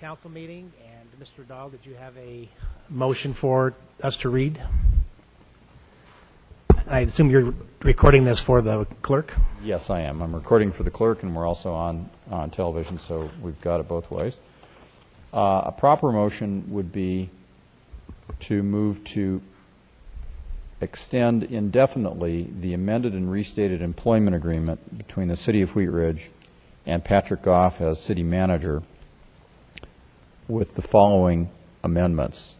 council meeting. And Mr. Dahl, did you have a motion for us to read? I assume you're recording this for the clerk? Yes, I am. I'm recording for the clerk, and we're also on television, so we've got it both ways. A proper motion would be to move to extend indefinitely the amended and restated employment agreement between the City of Wheat Ridge and Patrick Goff as city manager with the following amendments.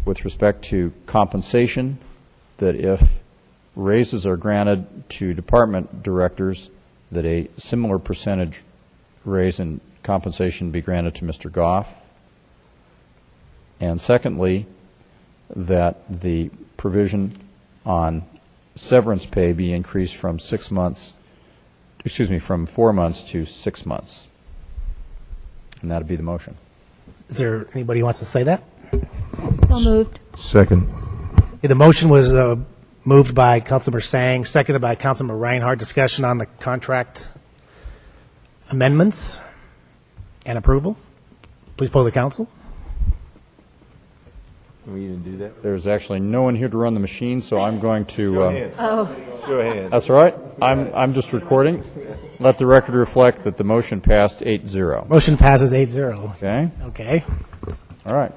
With respect to compensation, that if raises are granted to department directors, that a similar percentage raise in compensation be granted to Mr. Goff. And secondly, that the provision on severance pay be increased from 4 months to 6 months. And that would be the motion. Is there anybody who wants to say that? So moved. Second. The motion was moved by Councilmember Sang, seconded by Councilmember Reinhardt. Discussion on the contract amendments and approval. Please poll the council. Can we even do that? There's actually no one here to run the machine, so I'm going to... Show hands. That's all right. I'm just recording. Let the record reflect that the motion passed 8-0. Motion passes 8-0. Okay? Okay. All right.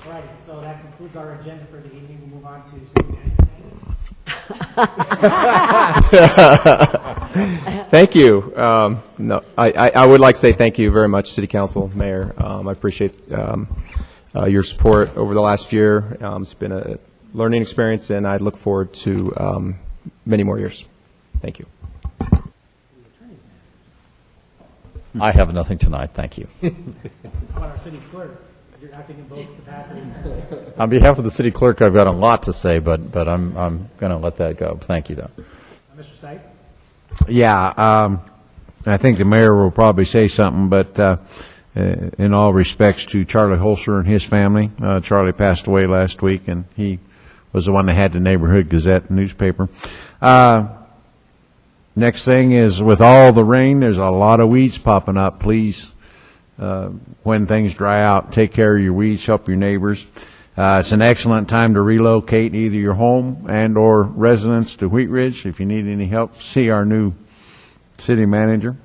All right, so that concludes our agenda for the evening. We'll move on to Thank you. No, I would like to say thank you very much, City Council, Mayor. I appreciate your support over the last year. It's been a learning experience, and I look forward to many more years. Thank you. I have nothing tonight. Thank you. How about our city clerk? You're acting in both capacities. On behalf of the city clerk, I've got a lot to say, but I'm going to let that go. Thank you, though. Mr. Stites? Yeah, I think the mayor will probably say something, but in all respects to Charlie Holzer and his family, Charlie passed away last week, and he was the one that had the Neighborhood Gazette newspaper. Next thing is, with all the rain, there's a lot of weeds popping up. Please, when things dry out, take care of your weeds, help your neighbors. It's an excellent time to relocate either your home and or residence to Wheat Ridge. If you need any help, see our new city manager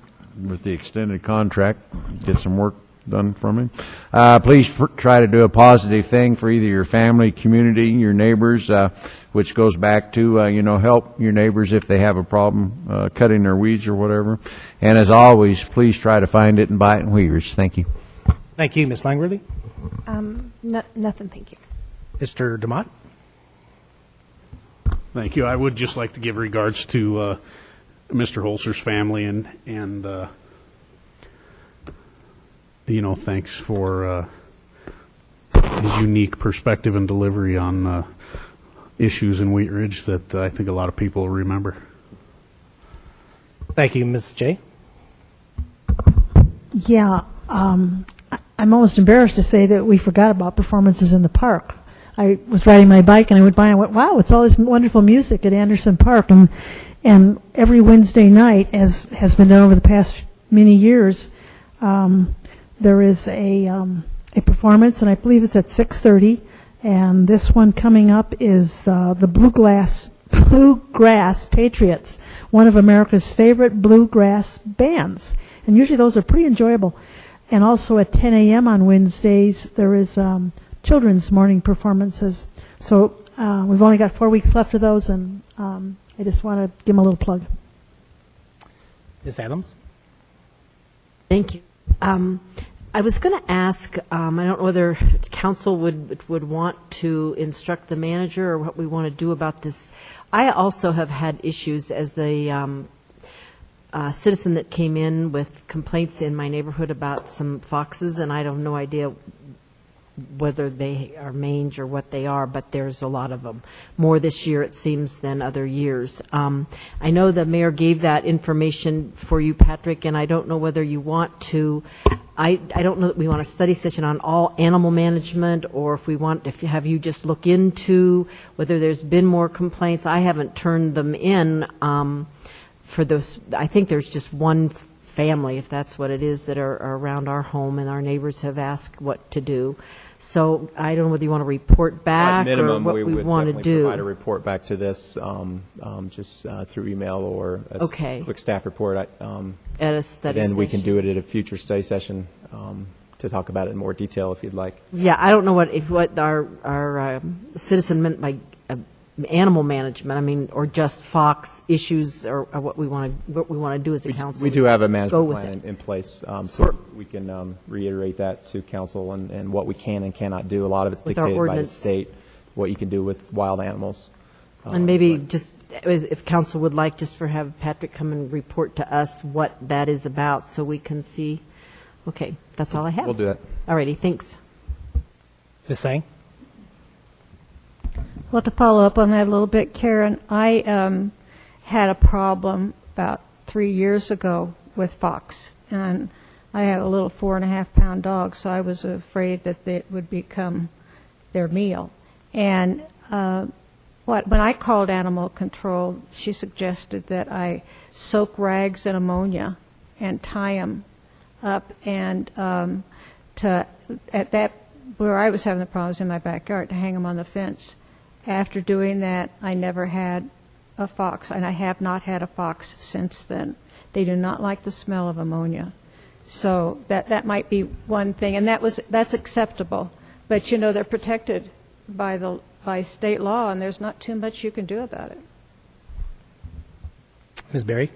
with the extended contract. Get some work done from him. Please try to do a positive thing for either your family, community, your neighbors, which goes back to, help your neighbors if they have a problem cutting their weeds or whatever. And as always, please try to find it and buy it in Wheat Ridge. Thank you. Thank you, Ms. Langworthy. Nothing, thank you. Mr. DeMott? Thank you. I would just like to give regards to Mr. Holzer's family and thanks for his unique perspective and delivery on issues in Wheat Ridge that I think a lot of people remember. Thank you, Ms. J. Yeah, I'm almost embarrassed to say that we forgot about performances in the park. I was riding my bike and I went by and I went, wow, it's all this wonderful music at Anderson Park. And every Wednesday night, as has been done over the past many years, there is a performance, and I believe it's at 6:30. And this one coming up is the Bluegrass Patriots, one of America's favorite bluegrass bands. And usually those are pretty enjoyable. And also at 10 a.m. on Wednesdays, there is children's morning performances. So we've only got 4 weeks left of those, and I just want to give them a little plug. Ms. Adams? Thank you. I was going to ask, I don't know whether council would want to instruct the manager or what we want to do about this. I also have had issues as the citizen that came in with complaints in my neighborhood about some foxes, and I have no idea whether they are mange or what they are, but there's a lot of them. More this year, it seems, than other years. I know the mayor gave that information for you, Patrick, and I don't know whether you want to. I don't know that we want a study session on all animal management, or if you have you just look into whether there's been more complaints. I haven't turned them in for those. I think there's just one family, if that's what it is, that are around our home, and our neighbors have asked what to do. So I don't know whether you want to report back At minimum, or what we we would want to definitely do. provide a report back to this, just through email or a Okay. quick staff report. At a study Then we can session. do it at a future study session to talk about it in more detail if you'd like. Yeah, I don't know what our citizen meant by animal management. I mean, or just Fox issues, or what we want to do as a council. We do have a Go management with plan it. in place, so we can reiterate that to council and what we can and cannot do. A lot of it's With our dictated by the ordinance. state, what you can do with wild animals. And maybe just, if council would like, just for have Patrick come and report to us what that is about, so we can see. Okay, that's all I have. We'll do that. All righty, thanks. Ms. Sang? Well, to follow up on that a little bit, Karen, I had a problem about 3 years ago with fox, and I had a little 4.5-pound dog, so I was afraid that it would become their meal. And when I called animal control, she suggested that I soak rags in ammonia and tie them up, and where I was having the problems in my backyard, to hang them on the fence. After doing that, I never had a fox, and I have not had a fox since then. They do not like the smell of ammonia. So that might be one thing, and that's acceptable. But they're protected by state law, and there's not too much you can do about it. Ms. Berry?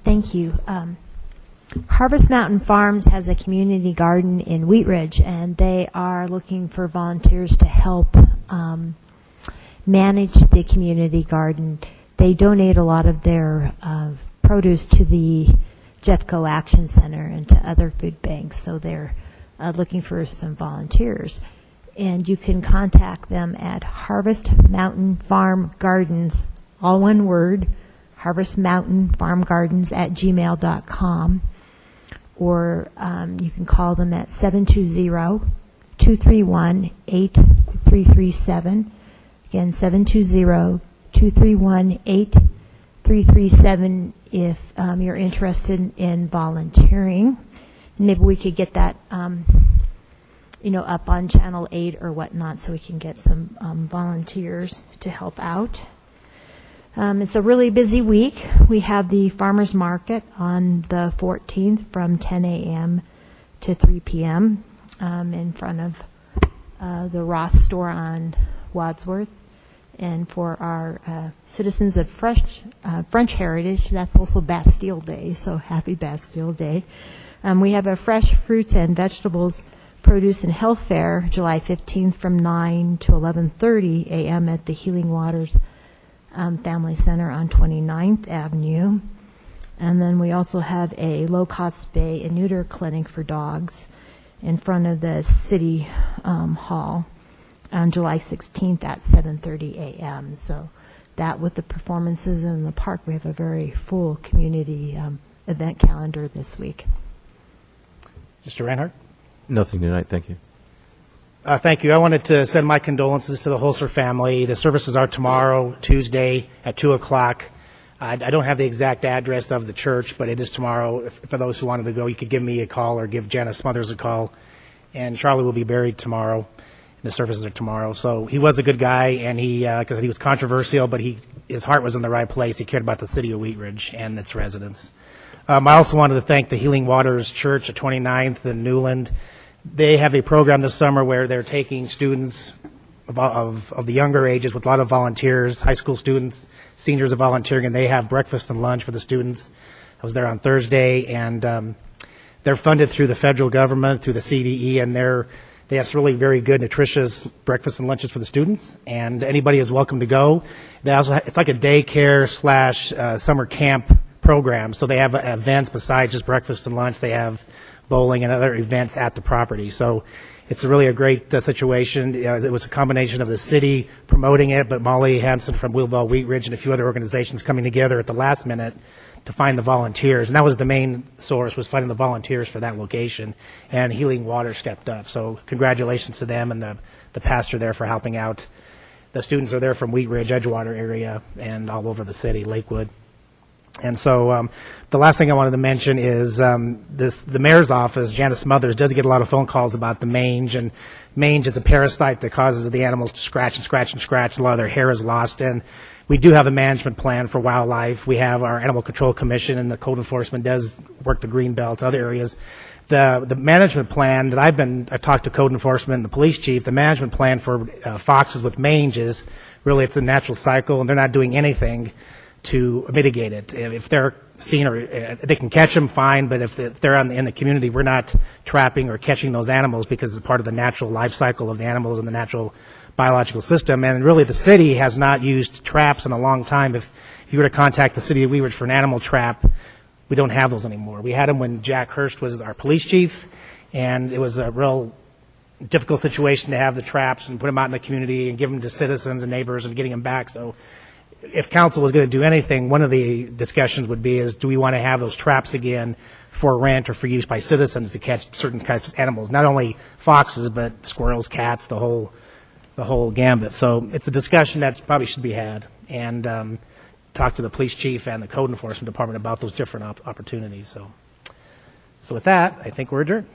Thank you. Harvest Mountain Farms has a community garden in Wheat Ridge, and they are looking for volunteers to help manage the community garden. They donate a lot of their produce to the Jeffco Action Center and to other food banks, so they're looking for some volunteers. And you can contact them at Harvest Mountain Farm Gardens, all one word, Harvest Mountain Farm Gardens @gmail.com. Or you can call them at 720-231-8337. Again, 720-231-8337 if you're interested in volunteering. Maybe we could get that up on Channel 8 or whatnot, so we can get some volunteers to help out. It's a really busy week. We have the farmers market on the 14th from 10 a.m. to 3 p.m. In front of the Ross store on Wadsworth. And for our citizens of French heritage, that's also Bastille Day, so happy Bastille Day. We have a fresh fruits and vegetables produce and health fair July 15th from 9 to 11:30 a.m. at the Healing Waters Family Center on 29th Avenue. And then we also have a low-cost spay and neuter clinic for dogs in front of the City Hall on July 16th at 7:30 a.m. So that, with the performances in the park, we have a very full community event calendar this week. Mr. Reinhardt? Nothing tonight, thank you. Thank you. I wanted to send my condolences to the Holzer family. The services are tomorrow, Tuesday, at 2 o'clock. I don't have the exact address of the church, but it is tomorrow. For those who wanted to go, you could give me a call or give Janice Smothers a call. And Charlie will be buried tomorrow. The services are tomorrow. So he was a good guy, and he was controversial, but his heart was in the right place. He cared about the city of Wheat Ridge and its residents. I also wanted to thank the Healing Waters Church at 29th and Newland. They have a program this summer where they're taking students of the younger ages with a lot of volunteers, high school students, seniors are volunteering, and they have breakfast and lunch for the students. I was there on Thursday, and they're funded through the federal government, through the CDE, and they have really very good, nutritious breakfast and lunches for the students, and anybody is welcome to go. It's like a daycare / summer camp program, so they have events besides just breakfast and lunch. They have bowling and other events at the property. So it's really a great situation. It was a combination of the city promoting it, but Molly Hansen from Wheelball Wheat Ridge and a few other organizations coming together at the last minute to find the volunteers. And that was the main source, was finding the volunteers for that location. And Healing Water stepped up. So congratulations to them and the pastor there for helping out. The students are there from Wheat Ridge, Edgewater area, and all over the city, Lakewood. And so the last thing I wanted to mention is the mayor's office, Janice Smothers, does get a lot of phone calls about the mange, and mange is a parasite that causes the animals to scratch and scratch and scratch. A lot of their hair is lost, and we do have a management plan for wildlife. We have our Animal Control Commission, and the code enforcement does work the green belt, other areas. The management plan that I've talked to code enforcement and the police chief, the management plan for foxes with mange is really, it's a natural cycle, and they're not doing anything to mitigate it. If they're seen or they can catch them, fine, but if they're in the community, we're not trapping or catching those animals because it's part of the natural life cycle of the animals and the natural biological system. And really, the city has not used traps in a long time. If you were to contact the city of Wheat Ridge for an animal trap, we don't have those anymore. We had them when Jack Hurst was our police chief, and it was a real difficult situation to have the traps and put them out in the community and give them to citizens and neighbors and getting them back. So if council was going to do anything, one of the discussions would be is, do we want to have those traps again for rent or for use by citizens to catch certain kinds of animals, not only foxes, but squirrels, cats, the whole gambit. So it's a discussion that probably should be had, and talk to the police chief and the code enforcement department about those different opportunities. So with that, I think we're adjourned.